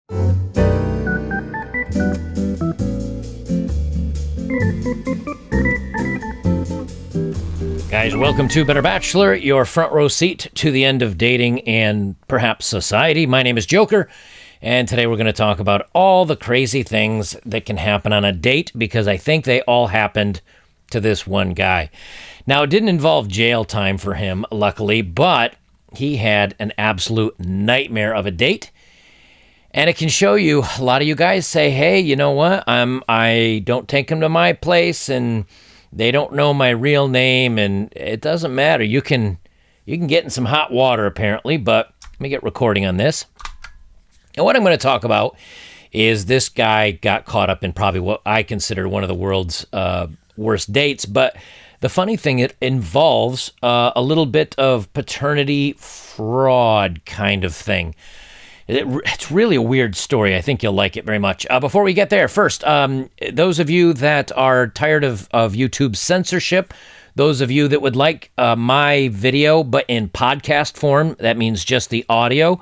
Guys, welcome to Better Bachelor, your front row seat to the end of dating and perhaps society. My name is Joker, and today we're going to talk about all the crazy things that can happen on a date, because I think they all happened to this one guy. Now, it didn't involve jail time for him, luckily, but he had an absolute nightmare of a date. And it can show you, a lot of you guys say, hey, you know what, I don't take them to my place, and they don't know my real name, and it doesn't matter. You can get in some hot water, apparently, but let me get recording on this. And what I'm going to talk about is this guy got caught up in probably what I consider one of the world's worst dates, but the funny thing, it involves a little bit of paternity fraud kind of thing. It's really a weird story. I think you'll like it very much. Before we get there, first, those of you that are tired of YouTube's censorship, those of you that would like my video, but in podcast form, that means just the audio,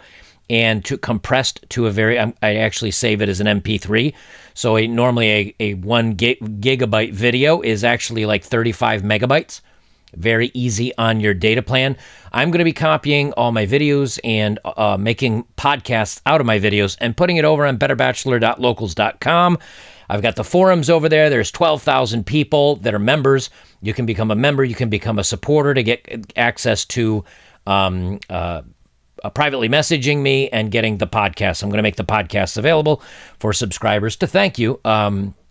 and compressed to a very, I actually save it as an MP3. So normally a 1 gigabyte video is actually like 35 megabytes. Very easy on your data plan. I'm going to be copying all my videos and making podcasts out of my videos and putting it over on betterbachelor.locals.com. I've got the forums over there. There's 12,000 people that are members. You can become a member. You can become a supporter to get access to privately messaging me and getting the podcast. I'm going to make the podcasts available for subscribers to thank you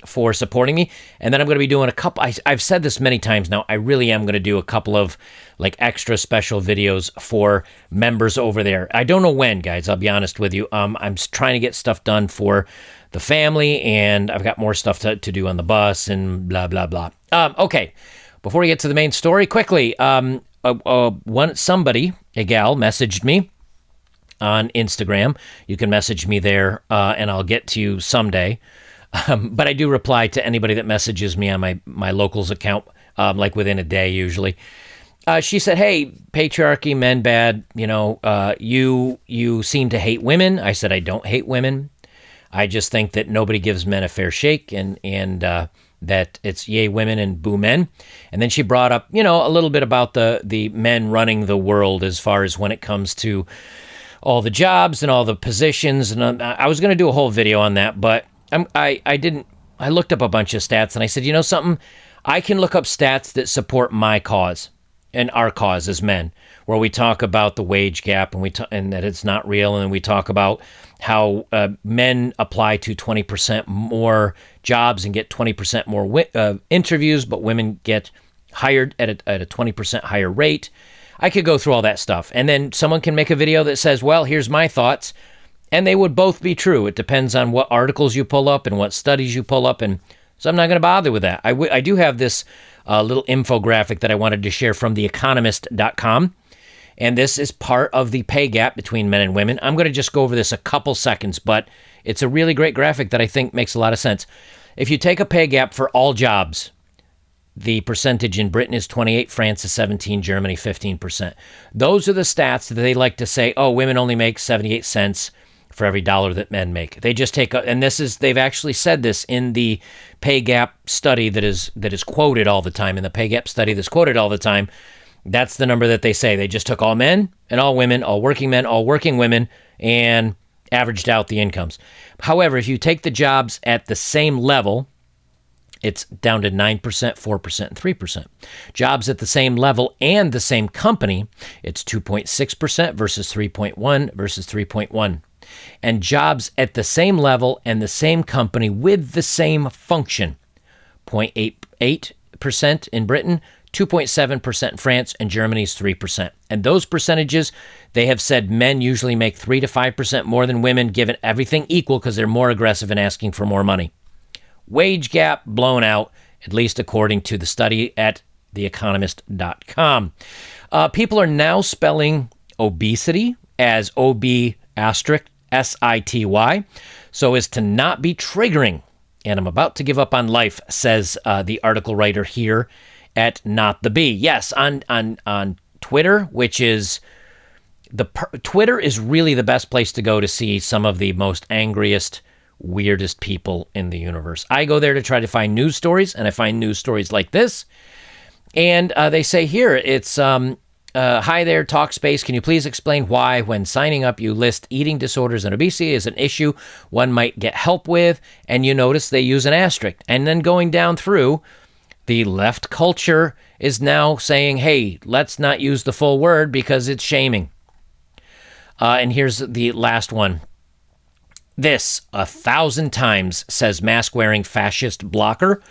for supporting me. And then I'm going to be doing a couple, I've said this many times now, I really am going to do a couple of like extra special videos for members over there. I don't know when, guys, I'll be honest with you. I'm trying to get stuff done for the family, and I've got more stuff to do on the bus and blah, blah, blah. Okay, before we get to the main story, quickly, somebody, a gal, messaged me on Instagram. You can message me there, and I'll get to you someday. But I do reply to anybody that messages me on my locals account, like within a day usually. She said, hey, patriarchy, men bad, you seem to hate women. I said, I don't hate women. I just think that nobody gives men a fair shake, and that it's yay women and boo men. And then she brought up, a little bit about the men running the world as far as when it comes to all the jobs and all the positions. And I was going to do a whole video on that, but I didn't. I looked up a bunch of stats, and I said, something? I can look up stats that support my cause and our cause as men, where we talk about the wage gap and that it's not real, and we talk about how men apply to 20% more jobs and get 20% more interviews, but women get hired at a 20% higher rate. I could go through all that stuff, and then someone can make a video that says, well, here's my thoughts. And they would both be true. It depends on what articles you pull up and what studies you pull up. And so I'm not going to bother with that. I do have this little infographic that I wanted to share from theeconomist.com. And this is part of the pay gap between men and women. I'm going to just go over this a couple seconds, but it's a really great graphic that I think makes a lot of sense. If you take a pay gap for all jobs, the percentage in Britain is 28, France is 17, Germany 15%. Those are the stats that they like to say, oh, women only make 78 cents for every dollar that men make. They just take, they've actually said this in the pay gap study that is quoted all the time, in the pay gap study that's quoted all the time. That's the number that they say. They just took all men and all women, all working men, all working women, and averaged out the incomes. However, if you take the jobs at the same level, it's down to 9%, 4%, and 3%. Jobs at the same level and the same company, it's 2.6% versus 3.1 versus 3.1. And jobs at the same level and the same company with the same function, 0.88% in Britain, 2.7% in France, and Germany's 3%. And those percentages, they have said men usually make 3 to 5% more than women, given everything equal, because they're more aggressive in asking for more money. Wage gap blown out, at least according to the study at theeconomist.com. People are now spelling obesity as OB***, SITY, so as to not be triggering. And I'm about to give up on life, says the article writer here at Not the Bee. Yes, on Twitter, which is Twitter is really the best place to go to see some of the most angriest, weirdest people in the universe. I go there to try to find news stories, and I find news stories like this. And they say here, it's, hi there, Talkspace. Can you please explain why, when signing up, you list eating disorders and obesity as an issue one might get help with, and you notice they use an asterisk. And then going down through, the left culture is now saying, hey, let's not use the full word because it's shaming. And here's the last one. This 1,000 times, says mask-wearing fascist blocker.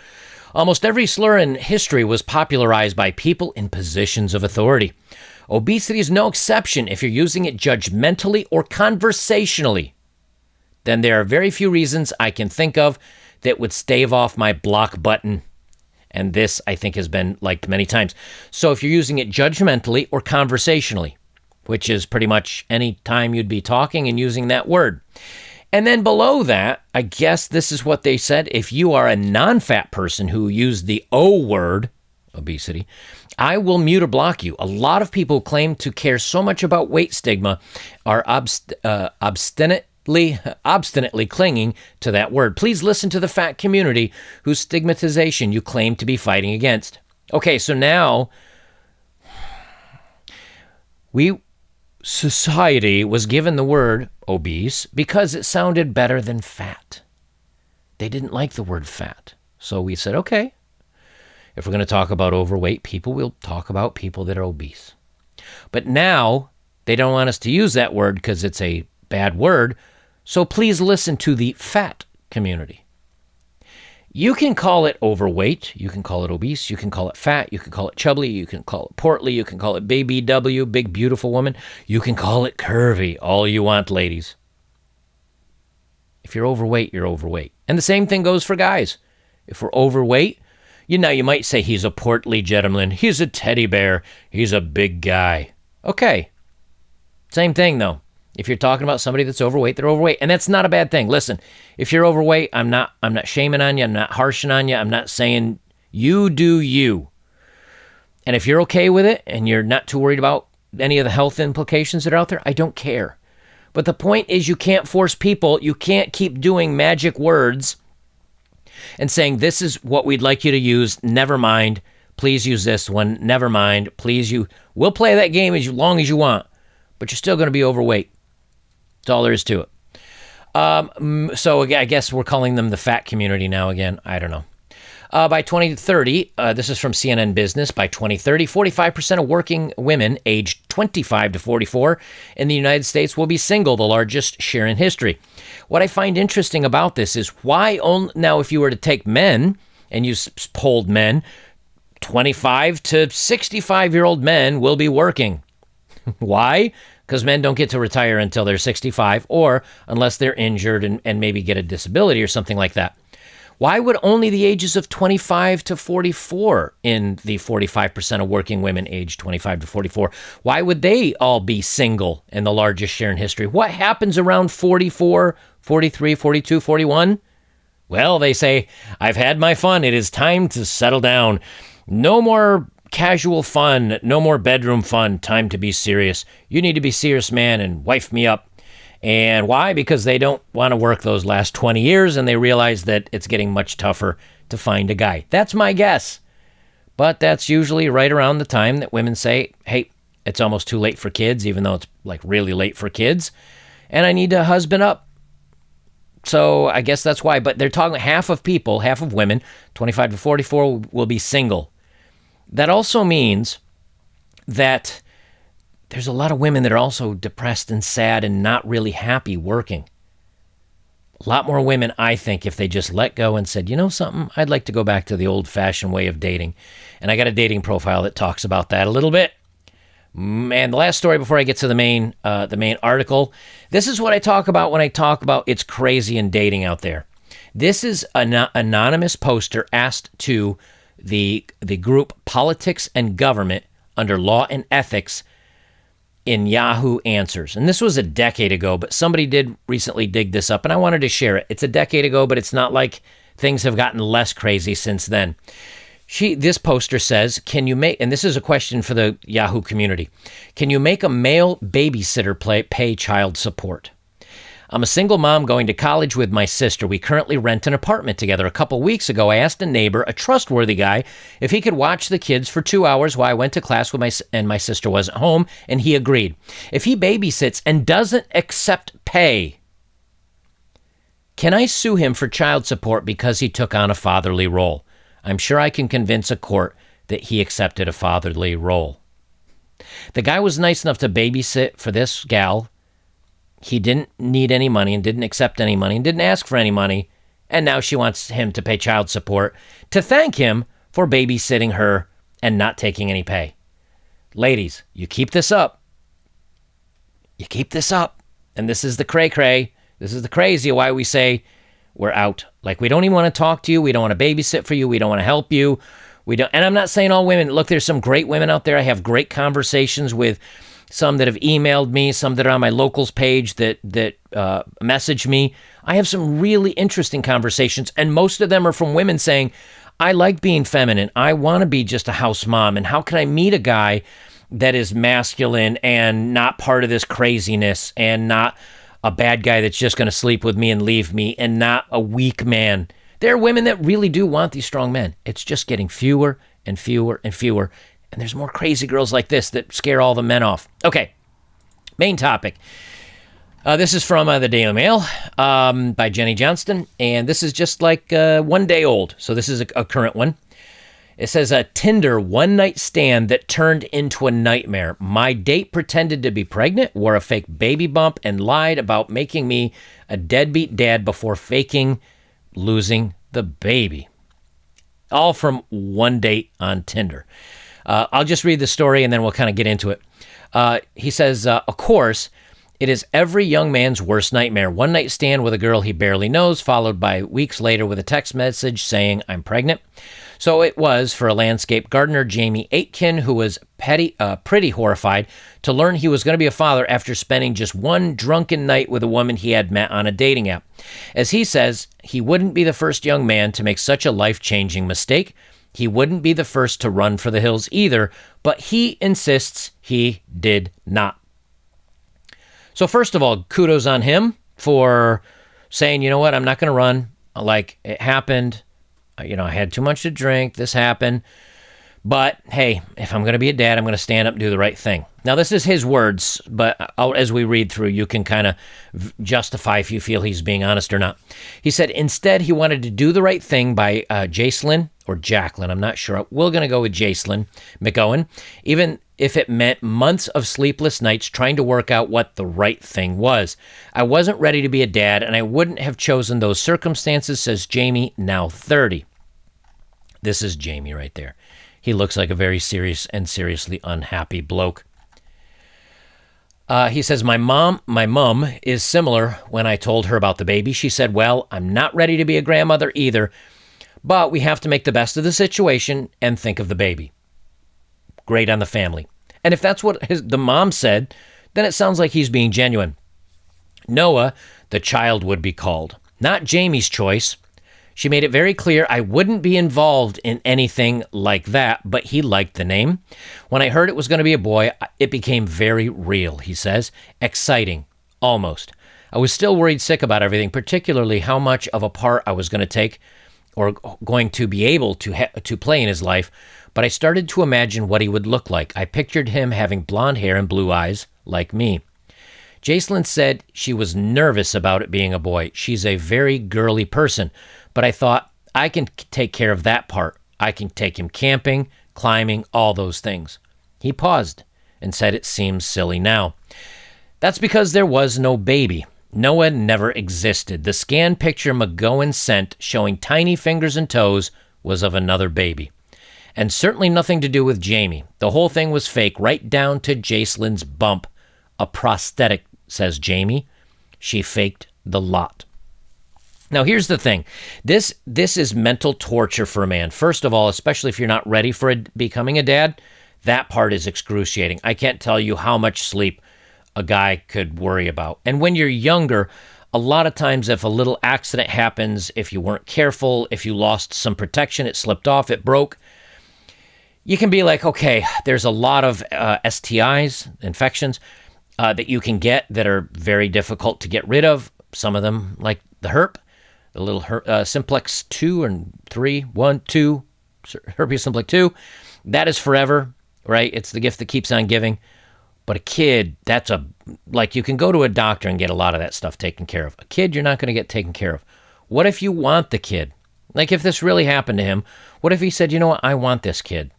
Almost every slur in history was popularized by people in positions of authority. Obesity is no exception if you're using it judgmentally or conversationally. Then there are very few reasons I can think of that would stave off my block button. And this, I think, has been liked many times. So if you're using it judgmentally or conversationally, which is pretty much any time you'd be talking and using that word. And then below that, I guess this is what they said. If you are a non-fat person who used the O word, obesity, I will mute or block you. A lot of people claim to care so much about weight stigma are obstinately clinging to that word. Please listen to the fat community whose stigmatization you claim to be fighting against. Okay, so now society was given the word obese because it sounded better than fat. They didn't like the word fat. So we said, okay, if we're going to talk about overweight people, we'll talk about people that are obese. But now they don't want us to use that word because it's a bad word. So please listen to the fat community. You can call it overweight, you can call it obese, you can call it fat, you can call it chubby, you can call it portly, you can call it baby W, big beautiful woman, you can call it curvy, all you want, ladies. If you're overweight, you're overweight. And the same thing goes for guys. If we're overweight, you might say he's a portly gentleman, he's a teddy bear, he's a big guy. Okay. Same thing though. If you're talking about somebody that's overweight, they're overweight. And that's not a bad thing. Listen, if you're overweight, I'm not shaming on you. I'm not harshing on you. I'm not saying you do you. And if you're okay with it and you're not too worried about any of the health implications that are out there, I don't care. But the point is you can't force people. You can't keep doing magic words and saying, this is what we'd like you to use. Never mind. Please use this one. Never mind. We'll play that game as long as you want, but you're still going to be overweight. That's all there is to it. So I guess we're calling them the fat community now again. I don't know. By 2030, this is from CNN Business, by 2030, 45% of working women aged 25 to 44 in the United States will be single, the largest share in history. What I find interesting about this is why only, now if you were to take men and you polled men, 25 to 65-year-old men will be working. Why? Because men don't get to retire until they're 65 or unless they're injured and maybe get a disability or something like that. Why would only the ages of 25 to 44 in the 45% of working women aged 25 to 44, why would they all be single in the largest share in history? What happens around 44, 43, 42, 41? Well, they say, I've had my fun. It is time to settle down. No more casual fun, no more bedroom fun, time to be serious. You need to be serious, man, and wife me up. And why? Because they don't want to work those last 20 years and they realize that it's getting much tougher to find a guy. That's my guess. But that's usually right around the time that women say, hey, it's almost too late for kids, even though it's like really late for kids, and I need to husband up. So I guess that's why. But they're talking half of women, 25 to 44, will be single. That also means that there's a lot of women that are also depressed and sad and not really happy working. A lot more women, I think, if they just let go and said, you know something, I'd like to go back to the old-fashioned way of dating. And I got a dating profile that talks about that a little bit. And the last story before I get to the main article, this is what I talk about when I talk about it's crazy in dating out there. This is an anonymous poster asked to the group Politics and Government under Law and Ethics in Yahoo Answers. And this was a decade ago, but somebody did recently dig this up, and I wanted to share it. It's a decade ago, but it's not like things have gotten less crazy since then. This poster says, can you make, and this is a question for the Yahoo community, can you make a male babysitter pay child support? I'm a single mom going to college with my sister. We currently rent an apartment together. A couple weeks ago, I asked a neighbor, a trustworthy guy, if he could watch the kids for 2 hours while I went to class with my sister wasn't home, and he agreed. If he babysits and doesn't accept pay, can I sue him for child support because he took on a fatherly role? I'm sure I can convince a court that he accepted a fatherly role. The guy was nice enough to babysit for this gal. He didn't need any money and didn't accept any money and didn't ask for any money. And now she wants him to pay child support to thank him for babysitting her and not taking any pay. Ladies, you keep this up. You keep this up. And this is the cray-cray. This is the crazy why we say we're out. Like, we don't even want to talk to you. We don't want to babysit for you. We don't want to help you. We don't. And I'm not saying all women. Look, there's some great women out there. I have great conversations with some that have emailed me, some that are on my locals page that message me. I have some really interesting conversations, and most of them are from women saying, I like being feminine. I want to be just a house mom, and how can I meet a guy that is masculine and not part of this craziness and not a bad guy that's just going to sleep with me and leave me and not a weak man? There are women that really do want these strong men. It's just getting fewer and fewer and fewer. And there's more crazy girls like this that scare all the men off. Okay, main topic. This is from the Daily Mail by Jenny Johnston. And this is just like 1 day old. So this is a current one. It says, a Tinder one-night stand that turned into a nightmare. My date pretended to be pregnant, wore a fake baby bump, and lied about making me a deadbeat dad before faking losing the baby. All from one date on Tinder. I'll just read the story and then we'll kind of get into it. He says, of course, it is every young man's worst nightmare. One night stand with a girl he barely knows, followed by weeks later with a text message saying, I'm pregnant. So it was for a landscape gardener, Jamie Aitken, who was pretty horrified to learn he was going to be a father after spending just one drunken night with a woman he had met on a dating app. As he says, he wouldn't be the first young man to make such a life-changing mistake. He wouldn't be the first to run for the hills either, but he insists he did not. So first of all, kudos on him for saying, you know what, I'm not going to run. Like, it happened. I had too much to drink. This happened. But hey, if I'm going to be a dad, I'm going to stand up and do the right thing. Now, this is his words, but as we read through, you can kind of justify if you feel he's being honest or not. He said instead he wanted to do the right thing by Jacqueline, or Jacqueline, I'm not sure. We're going to go with Jacqueline McGowan, even if it meant months of sleepless nights trying to work out what the right thing was. I wasn't ready to be a dad, and I wouldn't have chosen those circumstances, says Jamie, now 30. This is Jamie right there. He looks like a very serious and seriously unhappy bloke. He says, my mom is similar. When I told her about the baby, she said, well, I'm not ready to be a grandmother either, but we have to make the best of the situation and think of the baby. Great on the family. And if that's what the mom said, then it sounds like he's being genuine. Noah, the child would be called. Not Jamie's choice. She made it very clear I wouldn't be involved in anything like that, but he liked the name. When I heard it was going to be a boy, it became very real, he says. Exciting, almost. I was still worried sick about everything, particularly how much of a part I was going to take or going to be able to play in his life, but I started to imagine what he would look like. I pictured him having blonde hair and blue eyes, like me. Jacqueline said she was nervous about it being a boy. She's a very girly person, but I thought, I can take care of that part. I can take him camping, climbing, all those things. He paused and said it seems silly now. That's because there was no baby. Noah never existed. The scanned picture McGowan sent showing tiny fingers and toes was of another baby. And certainly nothing to do with Jamie. The whole thing was fake, right down to Jacqueline's bump. A prosthetic, says Jamie. She faked the lot. Now, here's the thing. This is mental torture for a man. First of all, especially if you're not ready for becoming a dad, that part is excruciating. I can't tell you how much sleep a guy could worry about. And when you're younger, a lot of times if a little accident happens, if you weren't careful, if you lost some protection, it slipped off, it broke, you can be like, okay, there's a lot of STIs, infections, that you can get that are very difficult to get rid of. Some of them, like the herp, the little simplex 2 and 3, 1, 2, herpes simplex 2, that is forever, right? It's the gift that keeps on giving. But a kid, you can go to a doctor and get a lot of that stuff taken care of. A kid, you're not going to get taken care of. What if you want the kid? Like if this really happened to him, what if he said, you know what, I want this kid?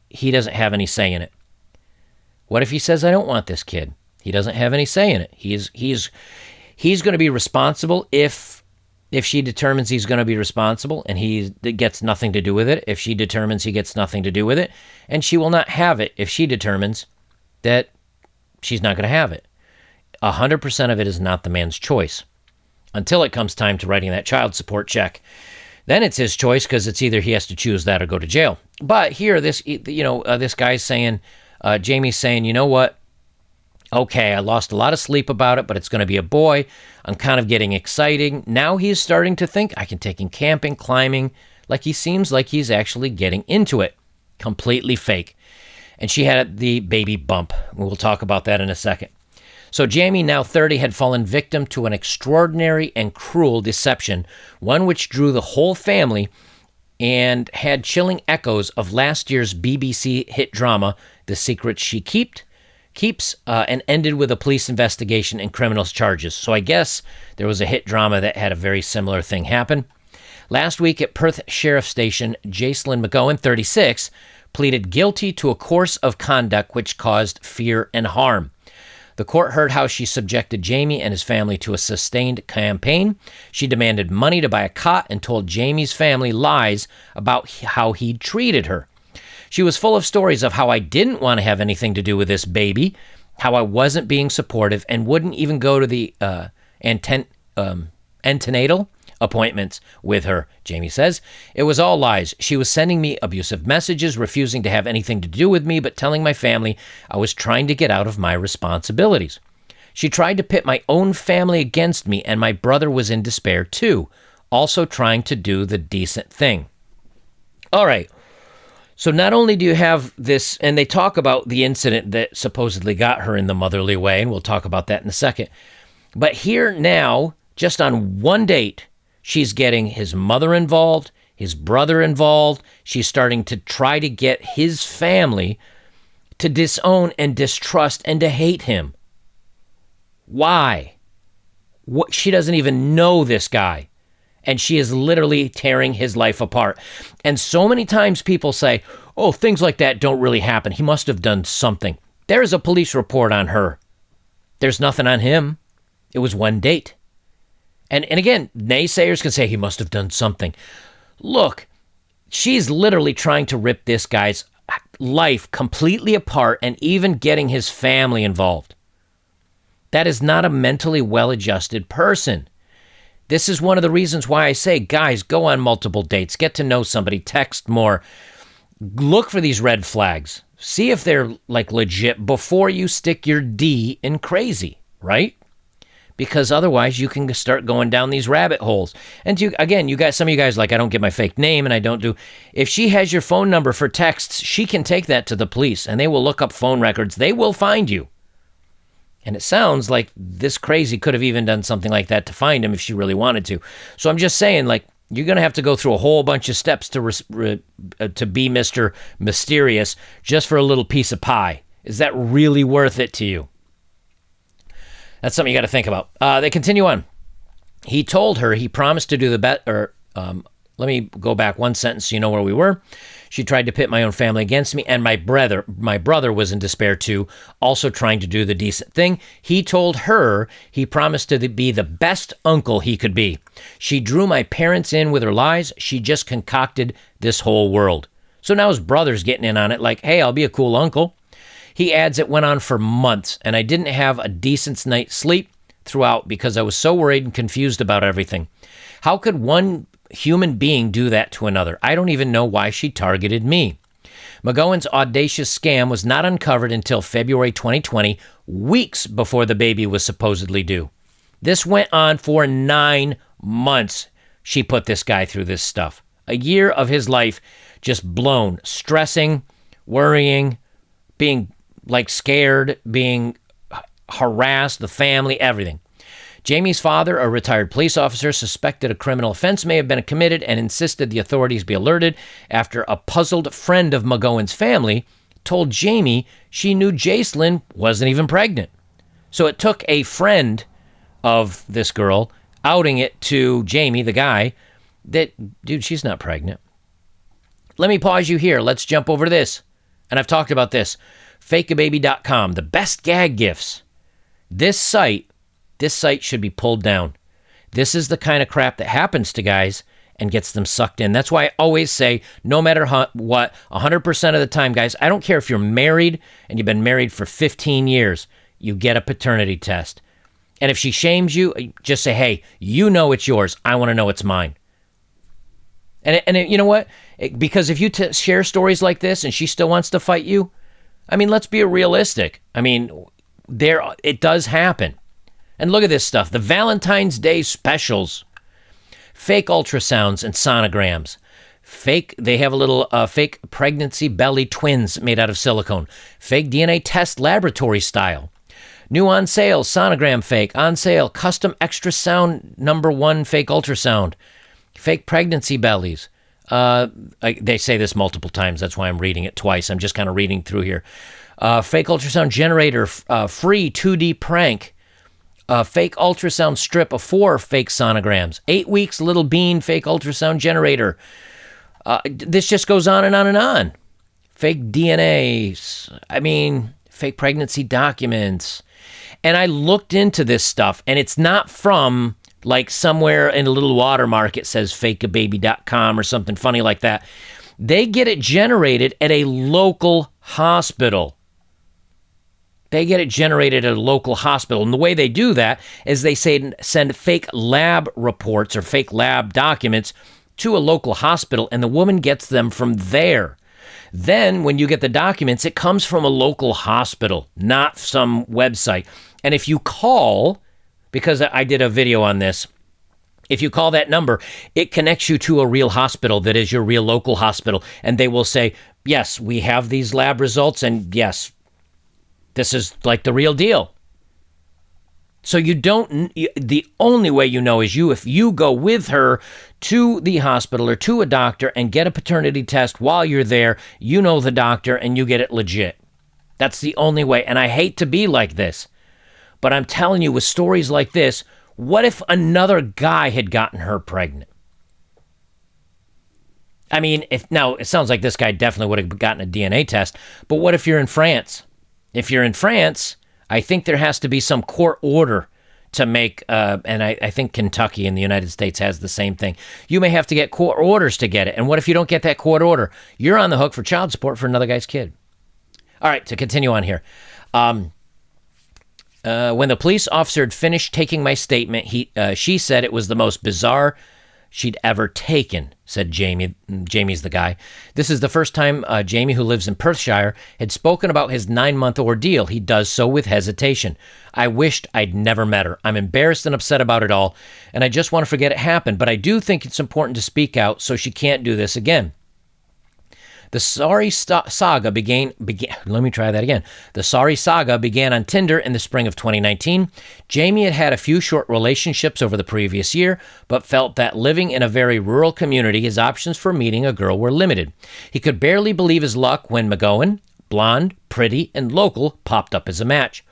He doesn't have any say in it. What if he says, I don't want this kid? He doesn't have any say in it. He's going to be responsible if she determines he's going to be responsible, and he gets nothing to do with it. If she determines he gets nothing to do with it, and she will not have it if she determines that she's not going to have it. 100% of it is not the man's choice until it comes time to writing that child support check. Then it's his choice, because it's either he has to choose that or go to jail. But here, this guy's saying, Jamie's saying, you know what? Okay, I lost a lot of sleep about it, but it's going to be a boy. I'm kind of getting exciting. Now he's starting to think I can take him camping, climbing. Like he seems like he's actually getting into it. Completely fake. And she had the baby bump. We'll talk about that in a second. So Jamie, now 30, had fallen victim to an extraordinary and cruel deception, one which drew the whole family and had chilling echoes of last year's BBC hit drama, The Secret She Keeps, and ended with a police investigation and criminal charges. So I guess there was a hit drama that had a very similar thing happen. Last week at Perth Sheriff Station, Jacelyn McGowan, 36, pleaded guilty to a course of conduct which caused fear and harm. The court heard how she subjected Jamie and his family to a sustained campaign. She demanded money to buy a cot and told Jamie's family lies about how he'd treated her. She was full of stories of how I didn't want to have anything to do with this baby, how I wasn't being supportive, and wouldn't even go to the antenatal appointments with her, Jamie says. It was all lies. She was sending me abusive messages, refusing to have anything to do with me, but telling my family I was trying to get out of my responsibilities. She tried to pit my own family against me, and my brother was in despair too, also trying to do the decent thing. All right. So not only do you have this, and they talk about the incident that supposedly got her in the motherly way, and we'll talk about that in a second. But here now, just on one date, she's getting his mother involved, his brother involved. She's starting to try to get his family to disown and distrust and to hate him. Why? What? She doesn't even know this guy. And she is literally tearing his life apart. And so many times people say, oh, things like that don't really happen. He must have done something. There's a police report on her. There's nothing on him. It was one date. And again, naysayers can say he must have done something. Look, she's literally trying to rip this guy's life completely apart and even getting his family involved. That is not a mentally well-adjusted person. This is one of the reasons why I say, guys, go on multiple dates, get to know somebody, text more, look for these red flags, see if they're like legit before you stick your D in crazy, right? Because otherwise you can start going down these rabbit holes. And you got some of you guys like, I don't give my fake name and I don't do. If she has your phone number for texts, she can take that to the police and they will look up phone records. They will find you. And it sounds like this crazy could have even done something like that to find him if she really wanted to. So I'm just saying, like, you're going to have to go through a whole bunch of steps to be Mr. Mysterious just for a little piece of pie. Is that really worth it to you? That's something you got to think about. They continue on. He told her he promised to do the let me go back one sentence so you know where we were. She tried to pit my own family against me, and my brother was in despair too, also trying to do the decent thing. He told her he promised to be the best uncle he could be. She drew my parents in with her lies. She just concocted this whole world. So now his brother's getting in on it like, hey, I'll be a cool uncle. He adds it went on for months, and I didn't have a decent night's sleep throughout because I was so worried and confused about everything. How could one human being do that to another? I don't even know why she targeted me. McGowan's audacious scam was not uncovered until February 2020, weeks before the baby was supposedly due. This went on for 9 months. She put this guy through this stuff. A year of his life just blown, stressing, worrying, being like scared, being harassed, the family, everything. Jamie's father, a retired police officer, suspected a criminal offense may have been committed and insisted the authorities be alerted after a puzzled friend of McGowan's family told Jamie she knew Jacelyn wasn't even pregnant. So it took a friend of this girl outing it to Jamie, the guy, that, dude, she's not pregnant. Let me pause you here. Let's jump over to this. And I've talked about this. Fakeababy.com, the best gag gifts. This site should be pulled down. This is the kind of crap that happens to guys and gets them sucked in. That's why I always say, no matter what, 100% of the time, guys, I don't care if you're married and you've been married for 15 years, you get a paternity test. And if she shames you, just say, hey, you know it's yours. I want to know it's mine. And you know what? Because if you share stories like this and she still wants to fight you, I mean, let's be realistic. I mean, it does happen. And look at this stuff. The Valentine's Day specials. Fake ultrasounds and sonograms. They have a little fake pregnancy belly twins made out of silicone. Fake DNA test laboratory style. New on sale, sonogram fake. On sale, custom extra sound #1 fake ultrasound. Fake pregnancy bellies. They say this multiple times. That's why I'm reading it twice. I'm just kind of reading through here. Fake ultrasound generator, free 2D prank. Fake ultrasound strip of 4 fake sonograms. 8 weeks little bean fake ultrasound generator. This just goes on and on and on. Fake DNA. Fake pregnancy documents. And I looked into this stuff, and it's not from like somewhere in a little watermark it says fakeababy.com or something funny like that. They get it generated at a local hospital. And the way they do that is they send fake lab reports or fake lab documents to a local hospital, and the woman gets them from there. Then when you get the documents, it comes from a local hospital, not some website. And if you call, because I did a video on this, if you call that number, it connects you to a real hospital that is your real local hospital. And they will say, yes, we have these lab results, and yes, this is like the real deal. So the only way you know is if you go with her to the hospital or to a doctor and get a paternity test while you're there, you know the doctor and you get it legit. That's the only way. And I hate to be like this, but I'm telling you, with stories like this, what if another guy had gotten her pregnant? I mean, now it sounds like this guy definitely would have gotten a DNA test, but what if you're in France? If you're in France, I think there has to be some court order to make, and I think Kentucky in the United States has the same thing. You may have to get court orders to get it. And what if you don't get that court order? You're on the hook for child support for another guy's kid. All right, to continue on here. When the police officer had finished taking my statement, she said it was the most bizarre she'd ever taken, said Jamie. Jamie's the guy. This is the first time Jamie, who lives in Perthshire, had spoken about his 9-month ordeal. He does so with hesitation. I wished I'd never met her. I'm embarrassed and upset about it all, and I just want to forget it happened, but I do think it's important to speak out so she can't do this again. The Sorry Saga began. Let me try that again. The Sorry Saga began on Tinder in the spring of 2019. Jamie had had a few short relationships over the previous year, but felt that living in a very rural community, his options for meeting a girl were limited. He could barely believe his luck when McGowan, blonde, pretty, and local, popped up as a match.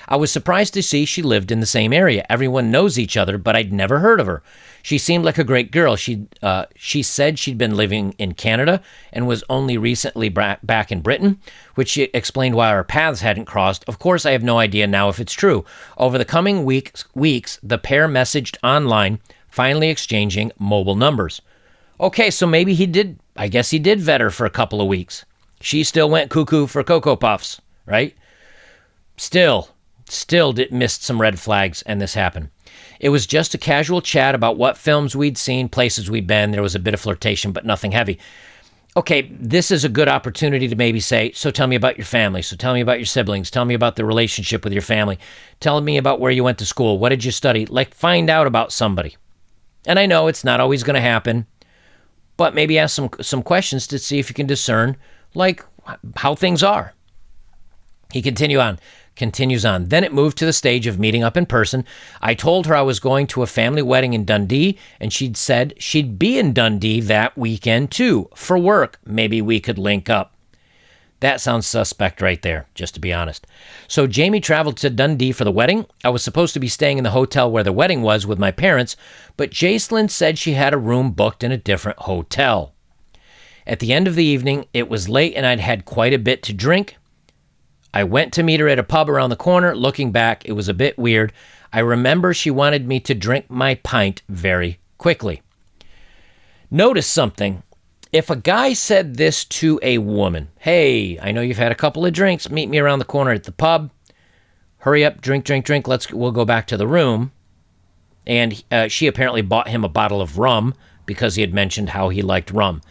I was surprised to see she lived in the same area. Everyone knows each other, but I'd never heard of her. She seemed like a great girl. She said she'd been living in Canada and was only recently back in Britain, which explained why our paths hadn't crossed. Of course, I have no idea now if it's true. Over the coming weeks, the pair messaged online, finally exchanging mobile numbers. Okay, so maybe I guess he did vet her for a couple of weeks. She still went cuckoo for Cocoa Puffs, right? Still missed some red flags, and this happened. It was just a casual chat about what films we'd seen, places we'd been. There was a bit of flirtation, but nothing heavy. Okay, this is a good opportunity to maybe say, so tell me about your family. So tell me about your siblings. Tell me about the relationship with your family. Tell me about where you went to school. What did you study? Like, find out about somebody. And I know it's not always going to happen, but maybe ask some questions to see if you can discern, like, how things are. He continues on. Then it moved to the stage of meeting up in person. I told her I was going to a family wedding in Dundee, and she'd said she'd be in Dundee that weekend too, for work. Maybe we could link up. That sounds suspect right there, just to be honest. So Jamie traveled to Dundee for the wedding. I was supposed to be staying in the hotel where the wedding was with my parents, but Jacelyn said she had a room booked in a different hotel. At the end of the evening, it was late and I'd had quite a bit to drink. I went to meet her at a pub around the corner. Looking back, it was a bit weird. I remember she wanted me to drink my pint very quickly. Notice something. If a guy said this to a woman, hey, I know you've had a couple of drinks, meet me around the corner at the pub, hurry up, drink, we'll go back to the room. And she apparently bought him a bottle of rum because he had mentioned how he liked rum.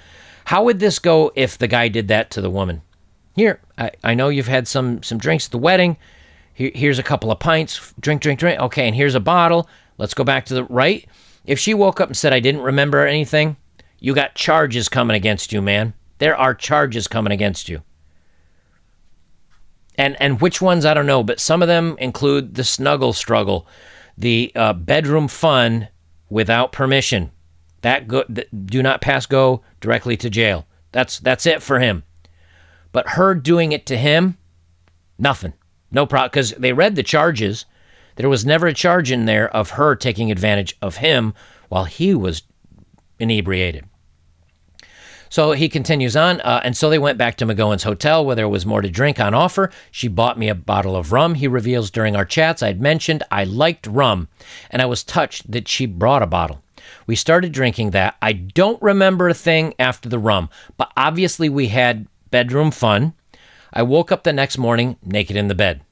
How would this go if the guy did that to the woman? Here, I know you've had some drinks at the wedding. Here's a couple of pints, drink. Okay, and here's a bottle. Let's go back to the right. If she woke up and said, I didn't remember anything, you got charges coming against you, man. There are charges coming against you. And which ones, I don't know, but some of them include the snuggle struggle, the bedroom fun without permission. Do not pass go directly to jail. That's it for him. But her doing it to him, nothing. No problem, because they read the charges. There was never a charge in there of her taking advantage of him while he was inebriated. So he continues on, and so they went back to McGowan's hotel where there was more to drink on offer. She bought me a bottle of rum. He reveals during our chats I'd mentioned I liked rum, and I was touched that she brought a bottle. We started drinking that. I don't remember a thing after the rum, but obviously we had bedroom fun. I woke up the next morning naked in the bed.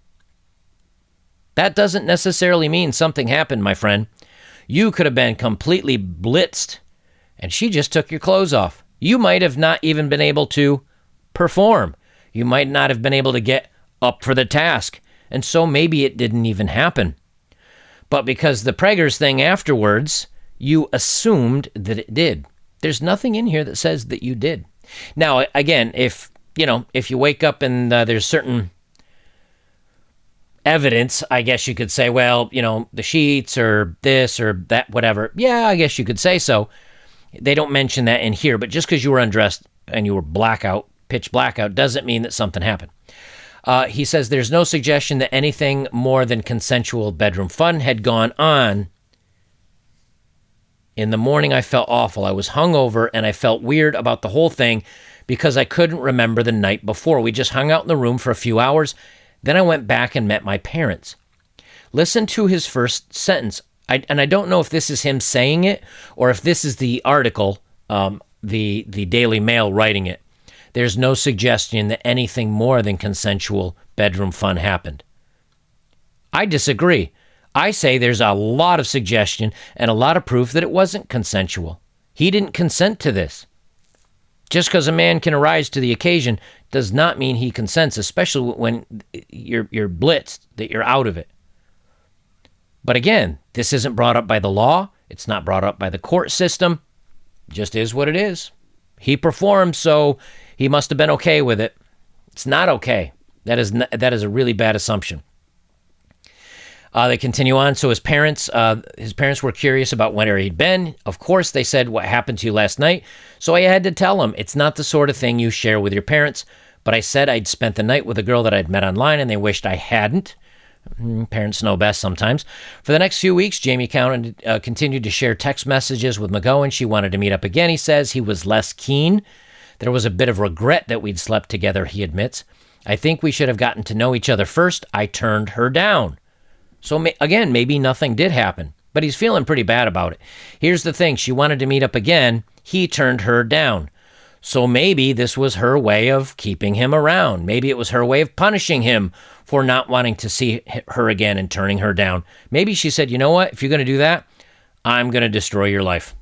That doesn't necessarily mean something happened, my friend. You could have been completely blitzed, and she just took your clothes off. You might have not even been able to perform. You might not have been able to get up for the task, and so maybe it didn't even happen. But because the preggers thing afterwards, you assumed that it did. There's nothing in here that says that you did. Now, again, if you wake up and there's certain evidence, I guess you could say, well, the sheets or this or that, whatever. Yeah, I guess you could say so. They don't mention that in here, but just because you were undressed and you were pitch blackout, doesn't mean that something happened. He says there's no suggestion that anything more than consensual bedroom fun had gone on. In the morning, I felt awful. I was hungover and I felt weird about the whole thing because I couldn't remember the night before. We just hung out in the room for a few hours. Then I went back and met my parents. Listen to his first sentence. I don't know if this is him saying it or if this is the article, the Daily Mail writing it. There's no suggestion that anything more than consensual bedroom fun happened. I disagree. I say there's a lot of suggestion and a lot of proof that it wasn't consensual. He didn't consent to this. Just because a man can arise to the occasion does not mean he consents, especially when you're blitzed, that you're out of it. But again, this isn't brought up by the law. It's not brought up by the court system. It just is what it is. He performed, so he must have been okay with it. It's not okay. That is a really bad assumption. They continue on. So his parents were curious about where he'd been. Of course, they said, what happened to you last night? So I had to tell him, it's not the sort of thing you share with your parents. But I said I'd spent the night with a girl that I'd met online, and they wished I hadn't. Parents know best sometimes. For the next few weeks, Jamie continued to share text messages with McGowan. She wanted to meet up again, he says. He was less keen. There was a bit of regret that we'd slept together, he admits. I think we should have gotten to know each other first. I turned her down. So again, maybe nothing did happen, but he's feeling pretty bad about it. Here's the thing. She wanted to meet up again. He turned her down. So maybe this was her way of keeping him around. Maybe it was her way of punishing him for not wanting to see her again and turning her down. Maybe she said, you know what? If you're going to do that, I'm going to destroy your life.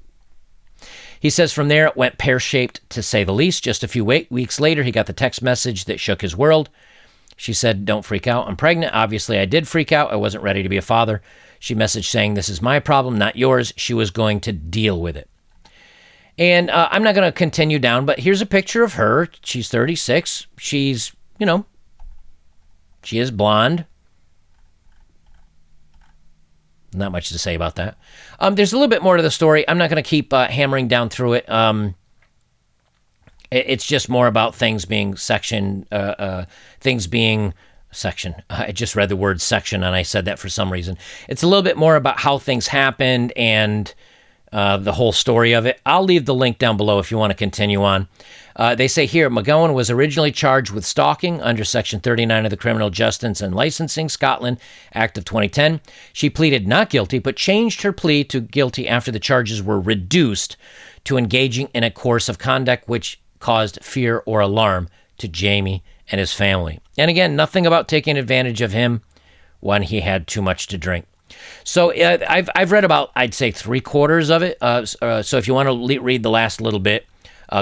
He says from there, it went pear-shaped to say the least. Just a few weeks later, he got the text message that shook his world. She said, don't freak out. I'm pregnant. Obviously, I did freak out. I wasn't ready to be a father. She messaged saying, this is my problem, not yours. She was going to deal with it. And I'm not going to continue down, but here's a picture of her. She's 36. She's, she is blonde. Not much to say about that. There's a little bit more to the story. I'm not going to keep hammering down through it. It's just more about things being section. I just read the word section, and I said that for some reason. It's a little bit more about how things happened and the whole story of it. I'll leave the link down below if you want to continue on. They say here, McGowan was originally charged with stalking under Section 39 of the Criminal Justice and Licensing Scotland Act of 2010. She pleaded not guilty, but changed her plea to guilty after the charges were reduced to engaging in a course of conduct which caused fear or alarm to Jamie and his family. And again, nothing about taking advantage of him when he had too much to drink. So I've read about, I'd say, 3/4 of it. So if you want to read the last little bit,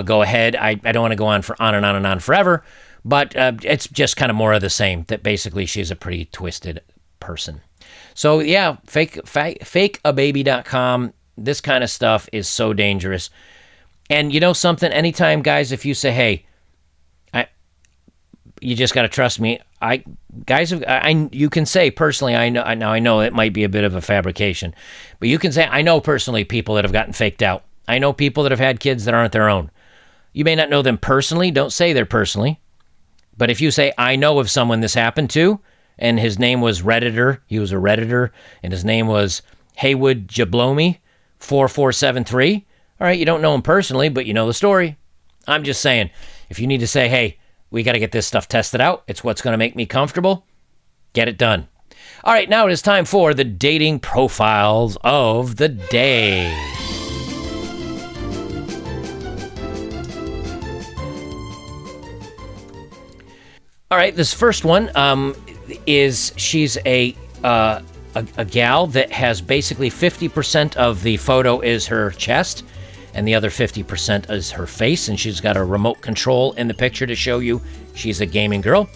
go ahead. I don't want to go on and on forever, but it's just kind of more of the same, that basically she's a pretty twisted person. So yeah, fakeababy.com. This kind of stuff is so dangerous. And you know something? Anytime, guys, if you say, hey, you just got to trust me. You can say personally, I know it might be a bit of a fabrication, but you can say, I know personally people that have gotten faked out. I know people that have had kids that aren't their own. You may not know them personally. Don't say they're personally. But if you say, I know of someone this happened to, and his name was Redditor, he was a Redditor, and his name was Haywood Jablomi 4473. All right, you don't know him personally, but you know the story. I'm just saying, if you need to say, hey, we got to get this stuff tested out, it's what's going to make me comfortable, get it done. All right, now it is time for the dating profiles of the day. All right, this first one is she's a gal that has basically 50% of the photo is her chest, and the other 50% is her face, and she's got a remote control in the picture to show you she's a gaming girl.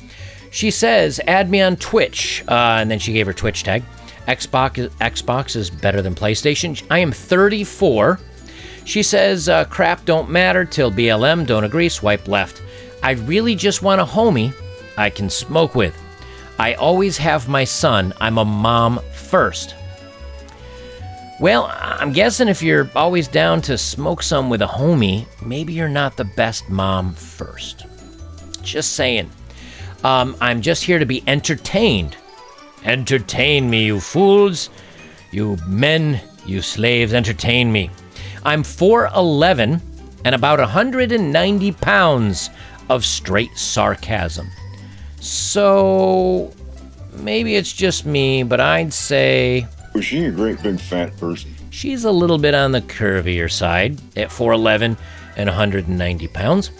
She says, add me on Twitch, and then she gave her Twitch tag. Xbox is better than PlayStation. I am 34. She says, crap don't matter till BLM, don't agree, swipe left. I really just want a homie I can smoke with. I always have my son. I'm a mom first. Well, I'm guessing if you're always down to smoke some with a homie, maybe you're not the best mom first. Just saying. I'm just here to be entertained. Entertain me, you fools. You men, you slaves, entertain me. I'm 4'11" and about 190 pounds of straight sarcasm. So maybe it's just me, but I'd say... Was she a great big fat person? She's a little bit on the curvier side at 4'11" and 190 pounds.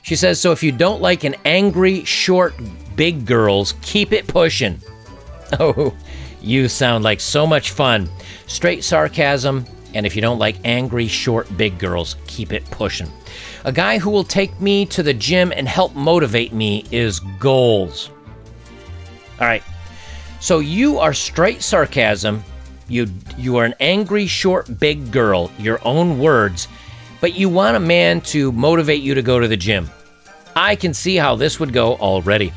She says, so if you don't like an angry, short, big girls, keep it pushing. Oh, you sound like so much fun. Straight sarcasm, and if you don't like angry, short, big girls, keep it pushing. A guy who will take me to the gym and help motivate me is goals. All right. So you are straight sarcasm. You are an angry, short, big girl, your own words, but you want a man to motivate you to go to the gym. I can see how this would go already.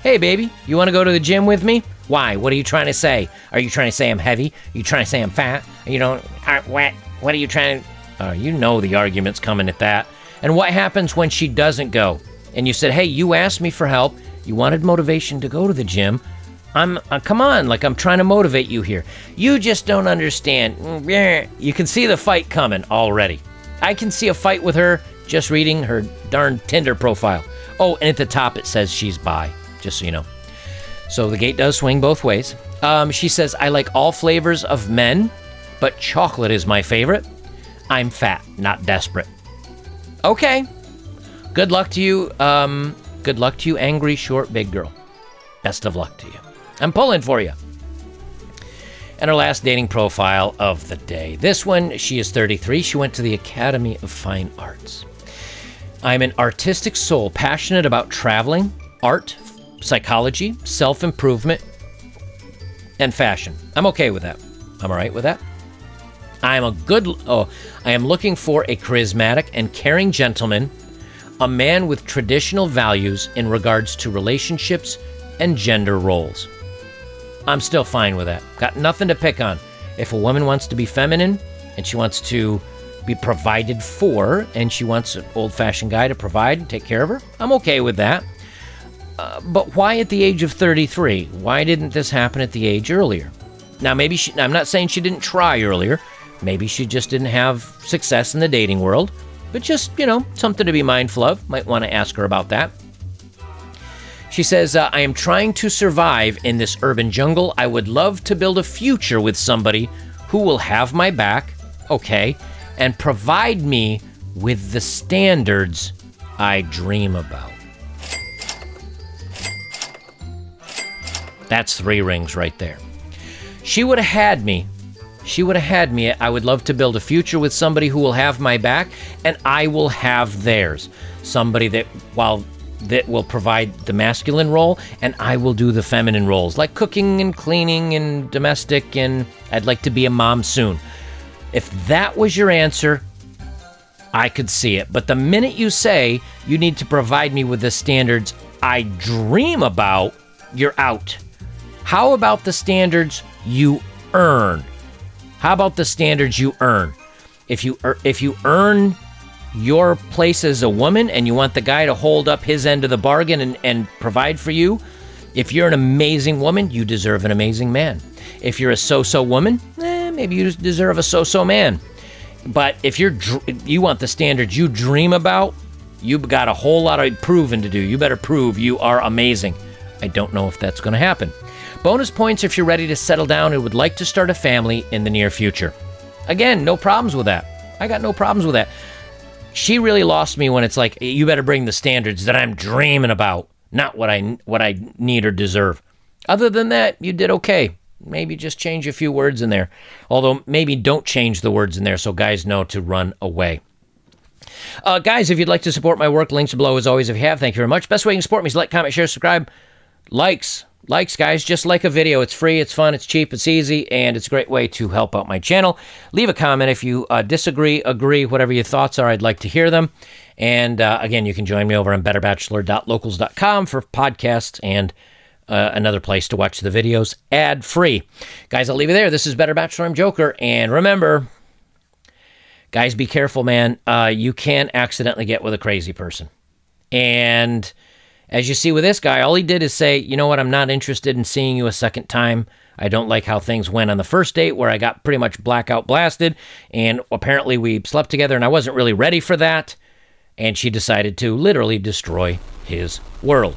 Hey, baby, you want to go to the gym with me? Why? What are you trying to say? Are you trying to say I'm heavy? Are you trying to say I'm fat? You don't aren't wet? What are you trying to... you know the argument's coming at that. And what happens when she doesn't go? And you said, hey, you asked me for help. You wanted motivation to go to the gym. Come on, like I'm trying to motivate you here. You just don't understand. You can see the fight coming already. I can see a fight with her just reading her darn Tinder profile. Oh, and at the top it says she's bi, just so you know. So the gate does swing both ways. She says, I like all flavors of men, but chocolate is my favorite. I'm fat, not desperate. Okay. Good luck to you. Good luck to you, angry, short, big girl. Best of luck to you. I'm pulling for you. And her last dating profile of the day. This one, she is 33. She went to the Academy of Fine Arts. I'm an artistic soul, passionate about traveling, art, psychology, self-improvement, and fashion. I'm okay with that. I'm all right with that. I am looking for a charismatic and caring gentleman, a man with traditional values in regards to relationships and gender roles. I'm still fine with that. Got nothing to pick on. If a woman wants to be feminine and she wants to be provided for and she wants an old-fashioned guy to provide and take care of her, I'm okay with that. But why at the age of 33? Why didn't this happen at the age earlier? Now, maybe I'm not saying she didn't try earlier. Maybe she just didn't have success in the dating world. But just, something to be mindful of. Might want to ask her about that. She says, I am trying to survive in this urban jungle. I would love to build a future with somebody who will have my back, okay, and provide me with the standards I dream about. That's 3 rings right there. She would have had me. I would love to build a future with somebody who will have my back, and I will have theirs. Somebody that will provide the masculine role, and I will do the feminine roles, like cooking and cleaning and domestic, and I'd like to be a mom soon. If that was your answer, I could see it. But the minute you say you need to provide me with the standards I dream about, you're out. How about the standards you earn? How about the standards you earn? If you earn your place as a woman and you want the guy to hold up his end of the bargain and provide for you, if you're an amazing woman, you deserve an amazing man. If you're a so-so woman, maybe you deserve a so-so man. But if you want the standards you dream about, you've got a whole lot of proving to do. You better prove you are amazing. I don't know if that's going to happen. Bonus points if you're ready to settle down and would like to start a family in the near future. Again, no problems with that. I got no problems with that. She really lost me when it's like, you better bring the standards that I'm dreaming about, not what I need or deserve. Other than that, you did okay. Maybe just change a few words in there. Although maybe don't change the words in there so guys know to run away. Guys, if you'd like to support my work, links are below as always if you have. Thank you very much. Best way you can support me is like, comment, share, subscribe. Likes, guys. Just like a video. It's free, it's fun, it's cheap, it's easy, and it's a great way to help out my channel. Leave a comment if you disagree, agree, whatever your thoughts are. I'd like to hear them. And again, you can join me over on betterbachelor.locals.com for podcasts and another place to watch the videos ad-free. Guys, I'll leave you there. This is Better Bachelor. I'm Joker. And remember, guys, be careful, man. You can accidentally get with a crazy person. And as you see with this guy, all he did is say, you know what, I'm not interested in seeing you a second time. I don't like how things went on the first date where I got pretty much blackout blasted, and apparently we slept together and I wasn't really ready for that, and she decided to literally destroy his world.